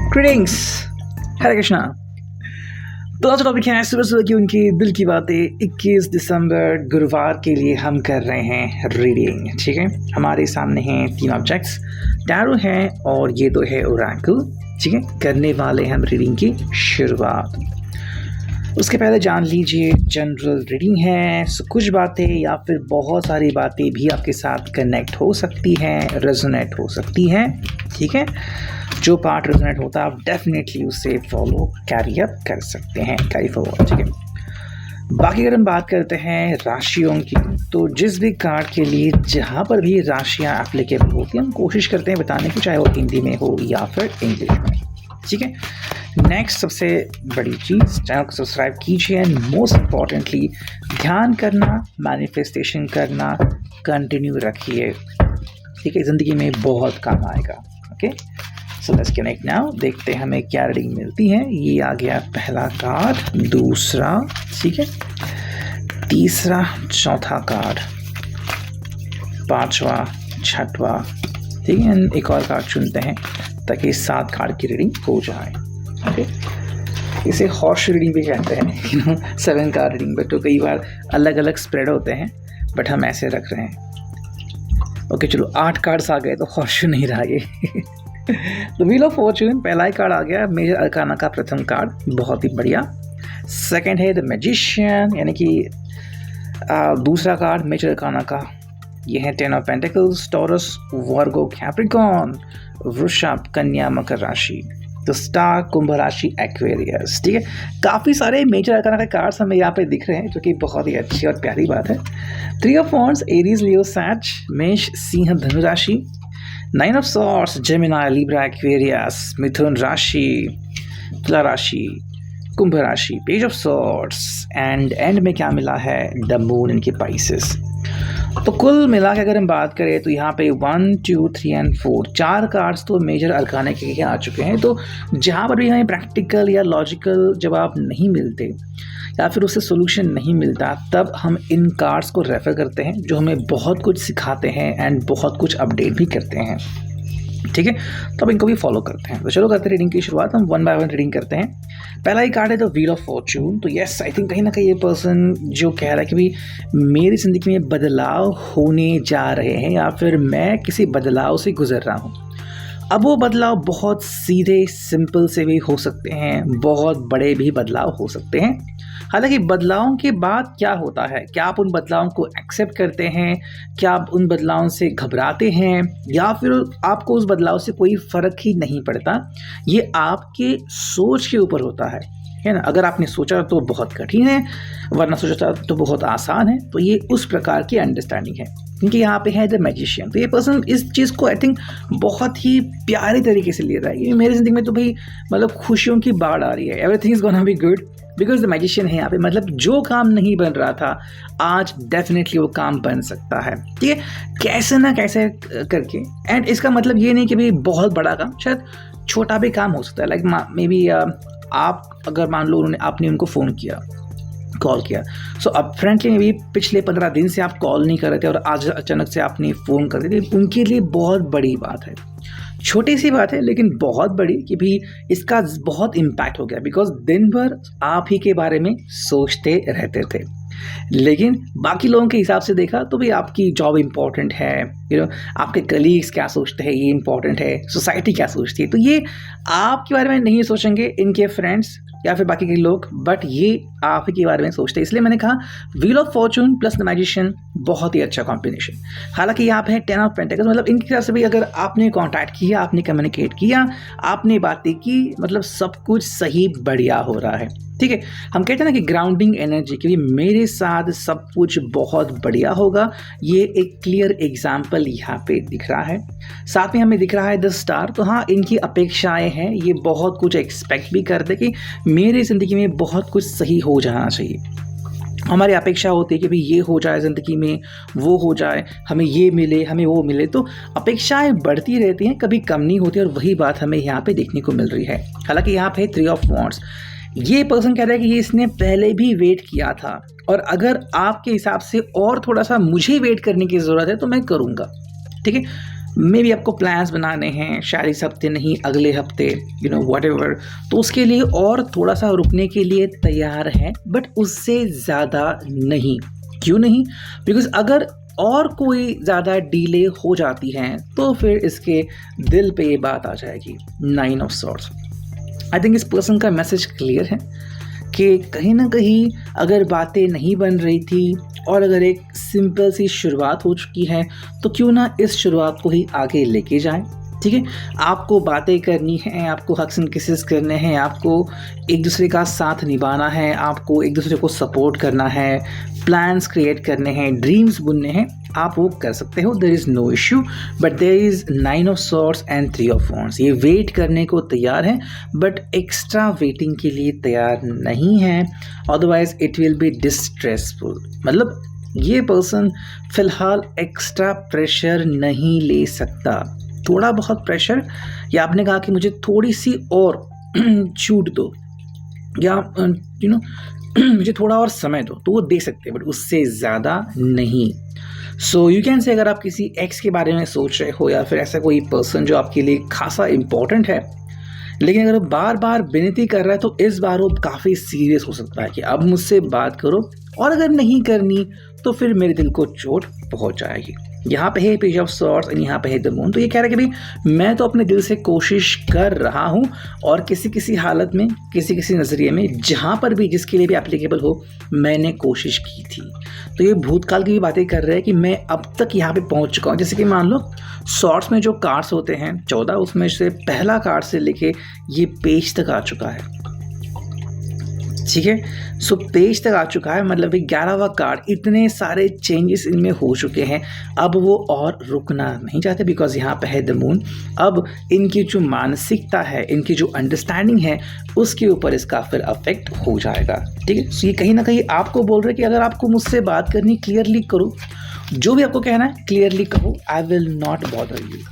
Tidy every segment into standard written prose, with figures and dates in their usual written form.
Greetings, हरे कृष्णा। तो आज topic है सुबह सुबह की उनकी दिल की बातें। 21 दिसंबर गुरुवार के लिए हम कर रहे हैं रीडिंग। ठीक है, हमारे सामने हैं 3 ऑब्जेक्ट्स, टैरो है और ये 2 है ओरेकल। ठीक है, करने वाले हम रीडिंग की शुरुआत। उसके पहले जान लीजिए जनरल रीडिंग है, सो कुछ बातें या फिर बहुत सारी बातें भी आपके साथ कनेक्ट हो सकती हैं, रेजोनेट हो सकती हैं। ठीक है, जो पार्ट रेजोनेट होता है आप डेफिनेटली उसे फॉलो कैरी अप कर सकते हैं, कैरी फॉरवर्ड। ठीक है, बाकी अगर हम बात करते हैं राशियों की, तो जिस भी कार्ड के लिए जहाँ पर भी राशियाँ एप्लीकेबल होती हैं हम कोशिश करते हैं बताने की, चाहे वो हिंदी में हो या फिर इंग्लिश में। ठीक है, नेक्स्ट सबसे बड़ी चीज़, चैनल को सब्सक्राइब कीजिए एंड मोस्ट इम्पॉर्टेंटली ध्यान करना, मैनिफेस्टेशन करना कंटिन्यू रखिए। ठीक है, ज़िंदगी में बहुत काम आएगा। Okay, so let's connect now. देखते हैं हमें क्या रीडिंग मिलती है। ये आ गया पहला कार्ड, दूसरा, ठीक है, तीसरा, चौथा कार्ड, पांचवा, छठवा। ठीक है, एक और कार्ड चुनते हैं ताकि 7 कार्ड की रीडिंग हो जाए। ओके, इसे हॉर्स रीडिंग भी कहते हैं 7 कार्ड रीडिंग, बट तो कई बार अलग अलग स्प्रेड होते हैं, बट हम ऐसे रख रहे हैं। ओके, चलो 8 कार्ड्स आ गए तो हॉर्स नहीं रहा ये तो व्हील ऑफ फॉर्चून पहला ही कार्ड आ गया, मेजर अरकाना का प्रथम कार्ड, बहुत ही बढ़िया। सेकंड है द मैजिशियन, यानी कि दूसरा कार्ड मेजर अरकाना का, ये है 10 of pentacles, taurus, Virgo, Capricorn, वृषभ, कन्या, मकर राशि, तो स्टार, कुंभ राशि, एक्वेरियस। ठीक है, काफ़ी सारे मेजर अरकाना के कार्ड्स हमें यहाँ पे दिख रहे हैं, जो कि बहुत ही अच्छी और प्यारी बात है। 3 ऑफ वॉन्ड्स, एरीज, लियो, सैज, मेष, सिंह, धनु राशि। 9 of swords, Gemini, Libra, Aquarius, मिथुन राशि, तुला राशि, कुंभ राशि, पेज ऑफ सॉर्ड्स एंड में क्या मिला है, द मून इनके पाइसेस। तो कुल मिला के अगर हम बात करें तो यहाँ पे 1, 2, 3 एंड 4 4 कार्ड्स तो मेजर अरकाना के आ चुके हैं। तो जहाँ पर भी हमें प्रैक्टिकल या लॉजिकल जवाब नहीं मिलते या फिर उससे सोल्यूशन नहीं मिलता, तब हम इन कार्ड्स को रेफ़र करते हैं, जो हमें बहुत कुछ सिखाते हैं एंड बहुत कुछ अपडेट भी करते हैं। ठीक है, तो अब इनको भी फॉलो करते हैं। तो चलो करते हैं रीडिंग की शुरुआत। हम 1 बाय 1 रीडिंग करते हैं। पहला ही कार्ड है द व्हील ऑफ फॉर्चून। तो यस, आई थिंक कहीं ना कहीं ये पर्सन जो कह रहा है कि भाई मेरी ज़िंदगी में बदलाव होने जा रहे हैं या फिर मैं किसी बदलाव से गुजर रहा हूँ। अब वो बदलाव बहुत सीधे सिंपल से भी हो सकते हैं, बहुत बड़े भी बदलाव हो सकते हैं। हालांकि बदलावों के बाद क्या होता है, क्या आप उन बदलावों को एक्सेप्ट करते हैं, क्या आप उन बदलावों से घबराते हैं या फिर आपको उस बदलाव से कोई फ़र्क ही नहीं पड़ता, ये आपके सोच के ऊपर होता है ना। अगर आपने सोचा तो बहुत कठिन है, वरना सोचा तो बहुत आसान है। तो ये उस प्रकार की अंडरस्टैंडिंग है, क्योंकि यहाँ पे है द मैजिशियन। तो ये पर्सन इस चीज़ को आई थिंक बहुत ही प्यारे तरीके से ले रहा है। ये मेरी ज़िंदगी में तो भाई मतलब खुशियों की बाढ़ आ रही है, everything is gonna be good because the magician है यहाँ पे। मतलब जो काम नहीं बन रहा था आज डेफिनेटली वो काम बन सकता है। ठीक है, कैसे ना कैसे करके। एंड इसका मतलब ये नहीं कि भाई बहुत बड़ा काम, शायद छोटा भी काम हो सकता है। लाइक मे बी आप अगर मान लो आपने उनको फ़ोन किया, कॉल किया, सो अब फ्रेंडली में भी पिछले 15 दिन से आप कॉल नहीं कर रहे थे और आज अचानक से आपने फ़ोन कर दिया, उनके लिए बहुत बड़ी बात है। छोटी सी बात है लेकिन बहुत बड़ी, कि भी इसका बहुत इम्पैक्ट हो गया बिकॉज दिन भर आप ही के बारे में सोचते रहते थे। लेकिन बाकी लोगों के हिसाब से देखा तो भी आपकी जॉब इम्पॉर्टेंट है, आपके कलीग्स क्या सोचते हैं ये इम्पॉर्टेंट है, सोसाइटी क्या सोचती है। तो ये आपके बारे में नहीं सोचेंगे इनके फ्रेंड्स या फिर बाकी के लोग, बट ये आप ही के बारे में सोचते हैं। इसलिए मैंने कहा wheel of Fortune plus the magician बहुत ही अच्छा कॉम्बिनेशन। हालांकि यहाँ पे है 10 ऑफ पेंटिकल्स, मतलब इनकी तरफ से भी अगर आपने कांटेक्ट किया, आपने कम्युनिकेट किया, आपने बातें की, मतलब सब कुछ सही बढ़िया हो रहा है। ठीक है, हम कहते हैं ना कि ग्राउंडिंग एनर्जी, कि मेरे साथ सब कुछ बहुत बढ़िया होगा। ये एक क्लियर एग्जाम्पल यहाँ पे दिख रहा है। साथ में हमें दिख रहा है द स्टार। तो हाँ, इनकी अपेक्षाएं हैं, ये बहुत कुछ एक्सपेक्ट भी करते कि मेरी ज़िंदगी में बहुत कुछ सही हो जाना चाहिए। हमारी अपेक्षा होती है कि भाई ये हो जाए ज़िंदगी में, वो हो जाए, हमें ये मिले, हमें वो मिले। तो अपेक्षाएं बढ़ती रहती हैं, कभी कम नहीं होती, और वही बात हमें यहाँ पे देखने को मिल रही है। हालांकि यहाँ पे 3 ऑफ वॉन्ड्स, ये पर्सन कह रहा है कि ये इसने पहले भी वेट किया था और अगर आपके हिसाब से और थोड़ा सा मुझे वेट करने की ज़रूरत है तो मैं करूँगा। ठीक है, मे बी आपको प्लान्स बनाने हैं, शायद इस हफ्ते नहीं अगले हफ्ते, व्हाटएवर, तो उसके लिए और थोड़ा सा रुकने के लिए तैयार है, बट उससे ज़्यादा नहीं। क्यों नहीं? बिकॉज अगर और कोई ज़्यादा डिले हो जाती है तो फिर इसके दिल पे ये बात आ जाएगी। 9 ऑफ सॉर्ड्स। आई थिंक इस पर्सन का मैसेज क्लियर है कि कहीं ना कहीं अगर बातें नहीं बन रही थी और अगर एक सिंपल सी शुरुआत हो चुकी है तो क्यों ना इस शुरुआत को ही आगे लेके जाएं। ठीक है, आपको बातें करनी है, आपको हग्स एंड किसेस करने हैं, आपको एक दूसरे का साथ निभाना है, आपको एक दूसरे को सपोर्ट करना है, प्लान्स क्रिएट करने हैं, ड्रीम्स बुनने हैं, आप वो कर सकते हो। There is no issue, but there is 9 of swords and 3 of wands. ये वेट करने को तैयार है बट एक्स्ट्रा वेटिंग के लिए तैयार नहीं है, otherwise it will be distressful. मतलब ये पर्सन फिलहाल एक्स्ट्रा प्रेशर नहीं ले सकता। थोड़ा बहुत प्रेशर, या आपने कहा कि मुझे थोड़ी सी और छूट दो, या मुझे थोड़ा और समय दो, तो वो दे सकते हैं, बट उससे ज़्यादा नहीं। सो यू कैन से अगर आप किसी एक्स के बारे में सोच रहे हो या फिर ऐसा कोई पर्सन जो आपके लिए खासा इम्पोर्टेंट है, लेकिन अगर बार बार विनती कर रहा है तो इस बार वो काफ़ी सीरियस हो सकता है कि अब मुझसे बात करो, और अगर नहीं करनी तो फिर मेरे दिल को चोट पहुंच जाएगी। यहाँ पे है पेज ऑफ सॉर्ड्स और यहाँ पे है द मून। तो ये कह रहा है कि भाई मैं तो अपने दिल से कोशिश कर रहा हूँ, और किसी किसी हालत में, किसी किसी नज़रिए में, जहाँ पर भी जिसके लिए भी एप्लीकेबल हो, मैंने कोशिश की थी। तो ये भूतकाल की भी बातें कर रहे हैं कि मैं अब तक यहाँ पे पहुँच चुका हूँ। जैसे कि मान लो सॉर्ड्स में जो कार्ड्स होते हैं 14, उसमें से पहला कार्ड से लेके ये पेज तक आ चुका है। ठीक है, सो पेज तक आ चुका है, मतलब 11वां कार्ड। इतने सारे चेंजेस इनमें हो चुके हैं, अब वो और रुकना नहीं चाहते, बिकॉज यहाँ पे है द मून। अब इनकी जो मानसिकता है, इनकी जो अंडरस्टैंडिंग है, उसके ऊपर इसका फिर अफेक्ट हो जाएगा। ठीक है, सो ये कहीं ना कहीं आपको बोल रहे हैं कि अगर आपको मुझसे बात करनी, क्लियरली करो, जो भी आपको कहना है क्लियरली कहो, I will not bother you.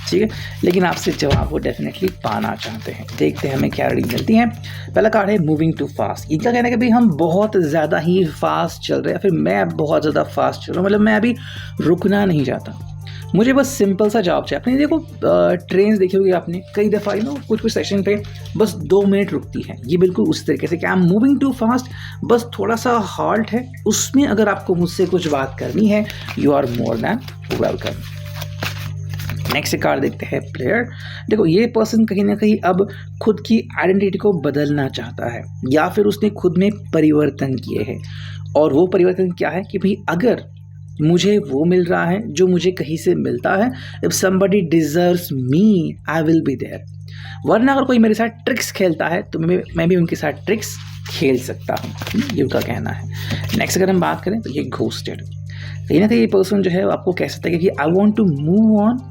ठीक है, लेकिन आपसे जवाब वो डेफिनेटली पाना चाहते हैं। देखते हैं हमें क्या रीडिंग मिलती है। पहला कार्ड है मूविंग टू फास्ट। इनका कहना है कि भाई हम बहुत ज़्यादा ही फास्ट चल रहे हैं, फिर मैं बहुत ज़्यादा फास्ट चल रहा हूँ, मतलब मैं अभी रुकना नहीं चाहता, मुझे बस सिंपल सा जवाब चाहिए। आपने देखो ट्रेन देखी होगी आपने कई दफ़ा, कुछ कुछ सेक्शन पे बस 2 मिनट रुकती है, ये बिल्कुल उस तरीके से कि I am moving too fast, बस थोड़ा सा हॉल्ट है, उसमें अगर आपको मुझसे कुछ बात करनी है, you are more than welcome. Next card देखते हैं प्लेयर। देखो ये पर्सन कहीं ना कहीं अब खुद की आइडेंटिटी को बदलना चाहता है, या फिर उसने खुद में परिवर्तन किए हैं, और वो परिवर्तन क्या है कि भाई अगर मुझे वो मिल रहा है जो मुझे कहीं से मिलता है, if somebody deserves me I will be there, वरना अगर कोई मेरे साथ ट्रिक्स खेलता है तो मैं भी उनके साथ ट्रिक्स खेल सकता हूँ, ये उनका कहना है। नेक्स्ट अगर हम बात करें तो ये घोस्टेड। कहीं ना कहीं ये पर्सन जो है आपको कह सकता है कि I want to move on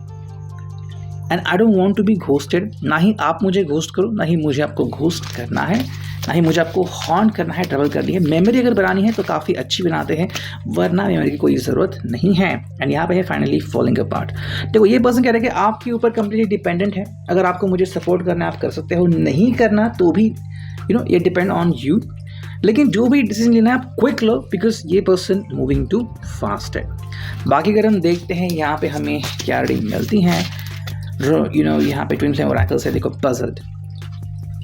and I don't want to be ghosted. ना ही आप मुझे घोस्ट करो, ना ही मुझे आपको घोस्ट करना है, ना ही मुझे आपको हॉन्ट करना है, ट्रैवल करनी है। मेमोरी अगर बनानी है तो काफ़ी अच्छी बनाते हैं, वरना मेमोरी की कोई ज़रूरत नहीं है। एंड यहाँ पे है फाइनली फॉलिंग अपार्ट। देखो ये पर्सन कह रहा है कि आपके ऊपर कंप्लीटली डिपेंडेंट है, अगर आपको मुझे सपोर्ट करना है आप कर सकते हो, नहीं करना तो भी ये डिपेंड ऑन यू, लेकिन जो भी डिसीजन लेना है आप क्विक लो, बिकॉज ये पर्सन मूविंग टू फास्ट है। बाकी अगर हम देखते हैं यहाँ पे हमें क्या रीडिंग मिलती हैं, यहाँ पे ट्विन फ्लेम ओरेकल्स है। देखो पजल्ड,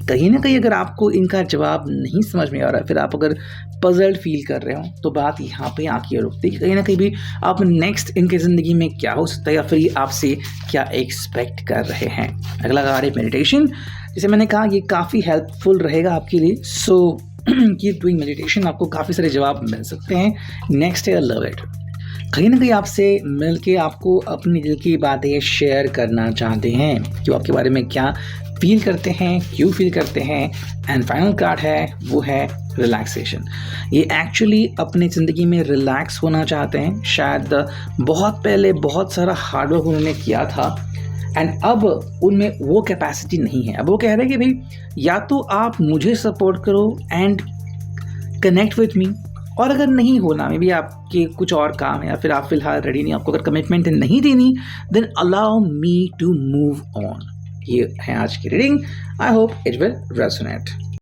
कहीं ना कहीं अगर आपको इनका जवाब नहीं समझ में आ रहा है, फिर आप अगर पजल्ड फील कर रहे हो, तो बात यहाँ पे आके रुकती है। कहीं ना कहीं भी आप नेक्स्ट इनके ज़िंदगी में क्या हो सकता है, या फिर ये आपसे क्या एक्सपेक्ट कर रहे हैं। अगला कार्ड है मेडिटेशन। जैसे मैंने कहा ये काफ़ी हेल्पफुल रहेगा आपके लिए, सो कीप डूइंग मेडिटेशन, आपको काफ़ी सारे जवाब मिल सकते हैं। नेक्स्ट है लव इट। कहीं ना कहीं आपसे मिलके आपको अपनी दिल की बातें शेयर करना चाहते हैं, कि आपके बारे में क्या फील करते हैं, क्यों फील करते हैं। एंड फाइनल कार्ड है वो है रिलैक्सेशन। ये एक्चुअली अपनी ज़िंदगी में रिलैक्स होना चाहते हैं। शायद बहुत पहले बहुत सारा हार्डवर्क उन्होंने किया था एंड अब उनमें वो कैपेसिटी नहीं है। अब वो कह रहे हैं कि भाई या तो आप मुझे सपोर्ट करो एंड कनेक्ट विथ मी, और अगर नहीं होना में भी आपके कुछ और काम है, या फिर आप फिलहाल रेडी नहीं, आपको अगर कमिटमेंट नहीं देनी, then allow me to move on. ये है आज की reading. I hope it will resonate.